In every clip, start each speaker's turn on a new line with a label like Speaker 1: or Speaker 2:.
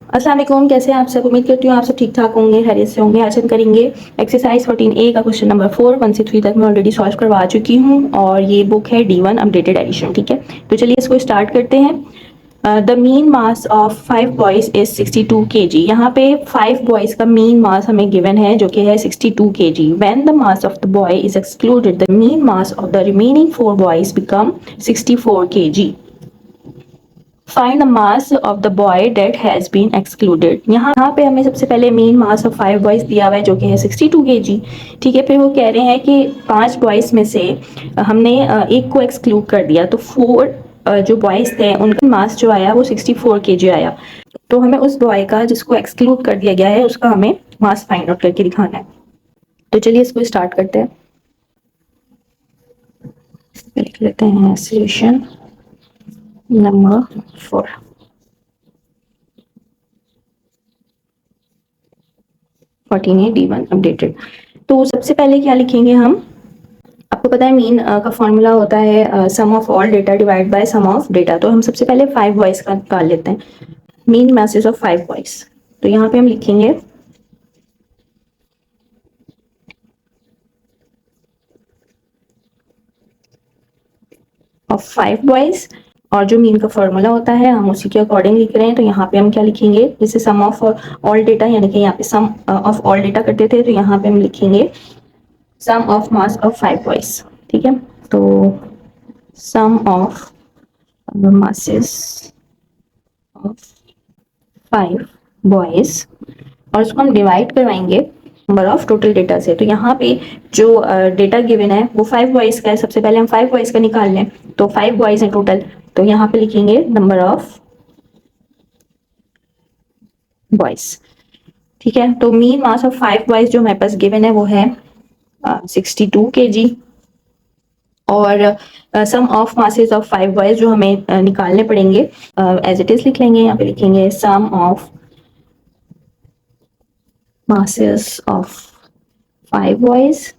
Speaker 1: अस्सलाम वालेकुम, कैसे हैं आप सब? उम्मीद करती हूँ आप सब ठीक ठाक होंगे, खैरियत से होंगे। आज हम करेंगे एक्सरसाइज 14A का क्वेश्चन नंबर 4 1 से 3 तक मैं ऑलरेडी सॉल्व करवा चुकी हूँ और ये बुक है D1 अपडेटेड एडिशन। ठीक है, तो चलिए इसको स्टार्ट करते हैं। The mean mass of 5 boys is 62 kg। यहाँ पे 5 बॉयज का मीन मास हमें गिवन है जो कि है 62 kg। When the mass of the boy is excluded the mean mass of the remaining 4 boys become 64 kg। Find the mass of the boy that has been excluded. यहाँ पे हमें सबसे पहले मीन मास ऑफ 5 बॉयज दिया हुआ है जो कि है 62 kg। ठीक है, फिर वो कह रहे हैं कि 5 बॉयज में से हमने एक को एक्सक्लूड कर दिया, तो 4 जो बॉयज थे उनका मास जो आया वो 64 kg आया। तो हमें उस बॉय का जिसको एक्सक्लूड कर दिया गया है उसका हमें मास फाइंड आउट करके दिखाना है। तो चलिए इसको स्टार्ट करते हैं। लिख लेते हैं solution number 4। 14A D1 updated. तो सबसे पहले क्या लिखेंगे हम? आपको पता है मीन का फॉर्मूला होता है sum of all data divide by sum of data. तो हम सबसे पहले 5 बॉयज का निकाल लेते हैं, मीन मासेस ऑफ 5 बॉयज। तो यहाँ पे हम लिखेंगे ऑफ 5 बॉयज, और जो मीन का फॉर्मूला होता है हम उसी के अकॉर्डिंग लिख रहे हैं। तो यहाँ पे हम क्या लिखेंगे, जैसे सम ऑफ ऑल डेटा, यानी कि यहाँ पे सम ऑफ ऑल डेटा करते थे, तो यहाँ पे हम लिखेंगे सम ऑफ मास ऑफ 5 बॉयज। ठीक है, तो सम ऑफ masses of 5 बॉयज, और उसको हम डिवाइड करवाएंगे नंबर ऑफ टोटल डेटा से। तो यहाँ पे जो डेटा गिवन है वो 5 बॉयज का है। सबसे पहले हम 5 बॉयज का निकाल लें, तो 5 बॉयज हैं टोटल, तो यहाँ पे लिखेंगे नंबर ऑफ बॉयज। ठीक है, तो मीन मास ऑफ 5 बॉयज जो हमारे पास गिवन है वो है 62 kg, और सम ऑफ मासेस ऑफ 5 बॉयज जो हमें निकालने पड़ेंगे एज इट इज लिख लेंगे। यहाँ पे लिखेंगे सम ऑफ मासेस ऑफ 5 बॉयज,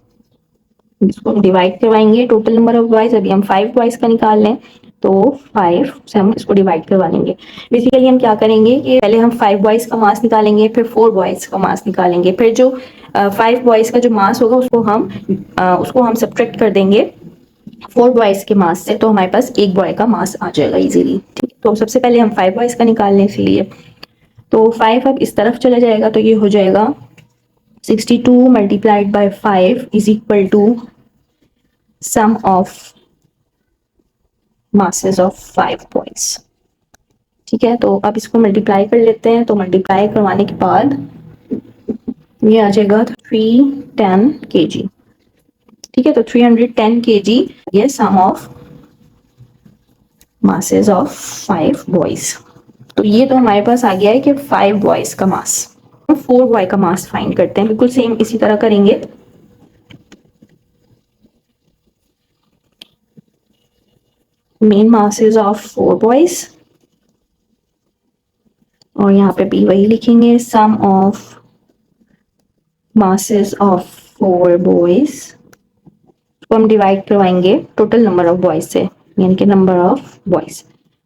Speaker 1: इसको हम डिवाइड करवाएंगे टोटल नंबर ऑफ बॉयज। अभी हम 5 बॉयज का निकाल लें, तो 5 से हम इसको डिवाइड करवा लेंगे। बेसिकली हम क्या करेंगे कि पहले हम 5 बॉयज का मास निकालेंगे, फिर 4 बॉयज का मास निकालेंगे, फिर जो 5 बॉयज का जो मास होगा उसको हम सब्ट्रैक्ट कर देंगे 4 बॉयज के मास से, तो हमारे पास एक बॉय का मास आ जाएगा इजीली। ठीक, तो सबसे पहले हम 5 बॉयज का निकाल लें, इसलिए तो 5 अब इस तरफ चला जाएगा, तो ये हो जाएगा 62 multiplied by 5 is equal to sum of masses of 5 boys. ठीक है, तो अब इसको मल्टीप्लाई कर लेते हैं। तो मल्टीप्लाई करवाने के बाद ये आ जाएगा 310 kg। ठीक है, तो 310 kg ये सम ऑफ masses ऑफ 5 बॉयज। तो ये तो हमारे पास आ गया है कि 5 बॉयज का मास। हम 4 बॉय का मास फाइंड करते हैं, बिल्कुल सेम इसी तरह करेंगे। मेन masses ऑफ 4 बॉयज, और यहाँ पे भी वही लिखेंगे सम ऑफ masses ऑफ 4 बॉयज को हम डिवाइड करवाएंगे टोटल नंबर ऑफ बॉयज से, यानी कि नंबर ऑफ बॉयज।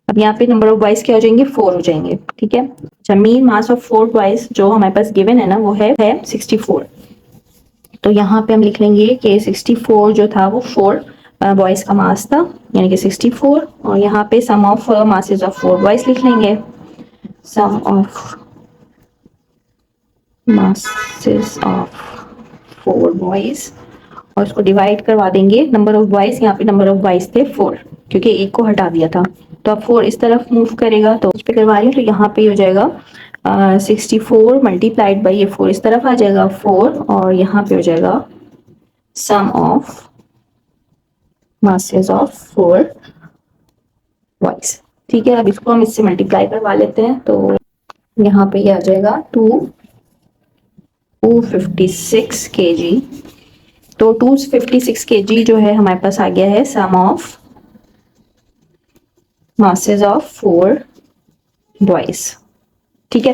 Speaker 1: अब यहाँ पे नंबर ऑफ बॉयज क्या हो जाएंगे, 4 हो जाएंगे। ठीक है, अच्छा मीन मास ऑफ 4 बॉयज जो हमारे पास गिवन है ना वो है 64। तो यहाँ पे हम लिख लेंगे कि 64 जो था वो 4 बॉयज का मास था, यानी कि 64, और यहाँ पे सम ऑफ मासेस ऑफ 4 बॉयज लिख लेंगे, सम ऑफ masses ऑफ 4 बॉयज, और उसको डिवाइड करवा देंगे नंबर ऑफ बॉयज। यहाँ पे नंबर ऑफ बॉयज थे 4, क्योंकि एक को हटा दिया था। तो अब 4 इस तरफ मूव करेगा, तो उस पर करवा रही हूँ, तो यहाँ पे हो जाएगा 64 मल्टीप्लाइड बाई ये 4 इस तरफ आ जाएगा 4, और यहाँ पे हो जाएगा सम ऑफ masses ऑफ 4 बॉयज। ठीक है, अब इसको हम इससे मल्टीप्लाई करवा लेते हैं, तो यहाँ पे ये आ जाएगा 256 kg। तो 256 kg जो है हमारे पास आ गया है sum of masses of 4 boys. ठीक है,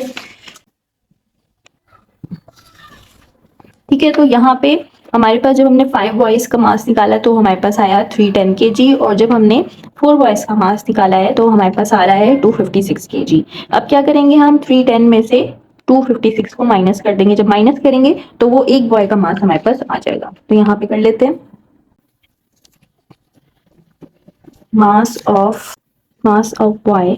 Speaker 1: ठीक है, तो यहाँ पे हमारे पास जब हमने 5 बॉयज का मास निकाला तो हमारे पास आया 310 kg, और जब हमने 4 बॉयज़ का मास निकाला है तो हमारे पास आ रहा है 256 केजी। अब क्या करेंगे हम 310 में से 256 को माइनस कर देंगे। जब माइनस करेंगे तो वो एक बॉय का मास हमारे पास आ जाएगा। तो यहाँ पे कर लेते हैं मास ऑफ बॉय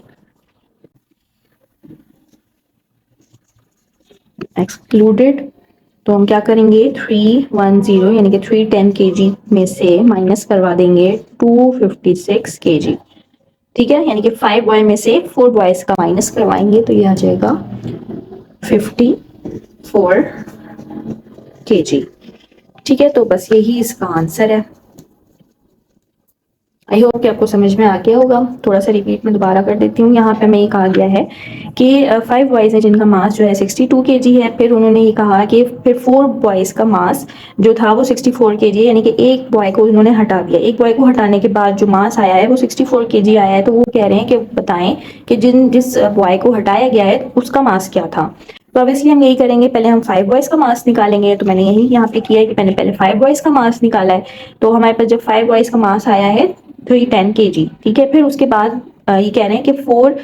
Speaker 1: एक्सक्लूडेड। तो हम क्या करेंगे 310 यानी कि 310 केजी में से माइनस करवा देंगे 256 केजी। ठीक है, यानी कि 5 बॉय में से 4 बॉयज का माइनस करवाएंगे तो ये आ जाएगा 54 केजी। ठीक है, तो बस यही इसका आंसर है। आई होप कि आपको समझ में आ गया होगा। थोड़ा सा रिपीट में दोबारा कर देती हूँ। यहाँ पे हमें ये कहा गया है कि 5 बॉयज़ हैं जिनका मास जो है 62 केजी है। फिर उन्होंने ये कहा कि फिर 4 बॉयज़ का मास जो था वो 64 केजी है, यानी कि एक बॉय को उन्होंने हटा दिया। एक बॉय को हटाने के बाद जो मास आया है वो 64 केजी आया है। तो वो कह रहे हैं कि बताएं कि जिस बॉय को हटाया गया है उसका मास क्या था। तो ऑब्वियसली हम यही करेंगे, पहले हम 5 बॉयज़ का मास निकालेंगे। तो मैंने यही यहाँ पे किया है कि मैंने पहले 5 बॉयज़ का मास निकाला है। तो हमारे पास जब 5 बॉयज़ का मास आया है 310 केजी। ठीक है, फिर उसके बाद ये कह रहे हैं कि 4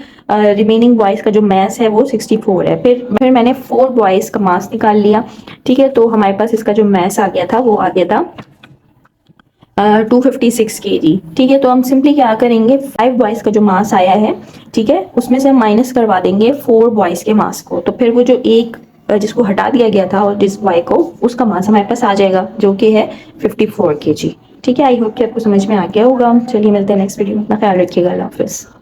Speaker 1: रिमेनिंग बॉयज़ का जो मास है वो 64 है। फिर मैंने 4 बॉयज़ का मास निकाल लिया। ठीक है, तो हमारे पास इसका जो मास आ गया था वो आ गया था 256 केजी। ठीक है, तो हम सिंपली क्या करेंगे 5 बॉयज़ का जो मास आया है, ठीक है, उसमें से हम माइनस करवा देंगे 4 बॉयज़ के मास को। तो फिर वो जो एक जिसको हटा दिया गया था और जिस बॉय को, उसका मास हमारे पास आ जाएगा जो कि है 54 केजी। ठीक है, आई होप कि आपको समझ में आ गया होगा। चलिए मिलते हैं नेक्स्ट वीडियो में। अपना ख्याल रखिएगा। अल्लाह हाफिज़।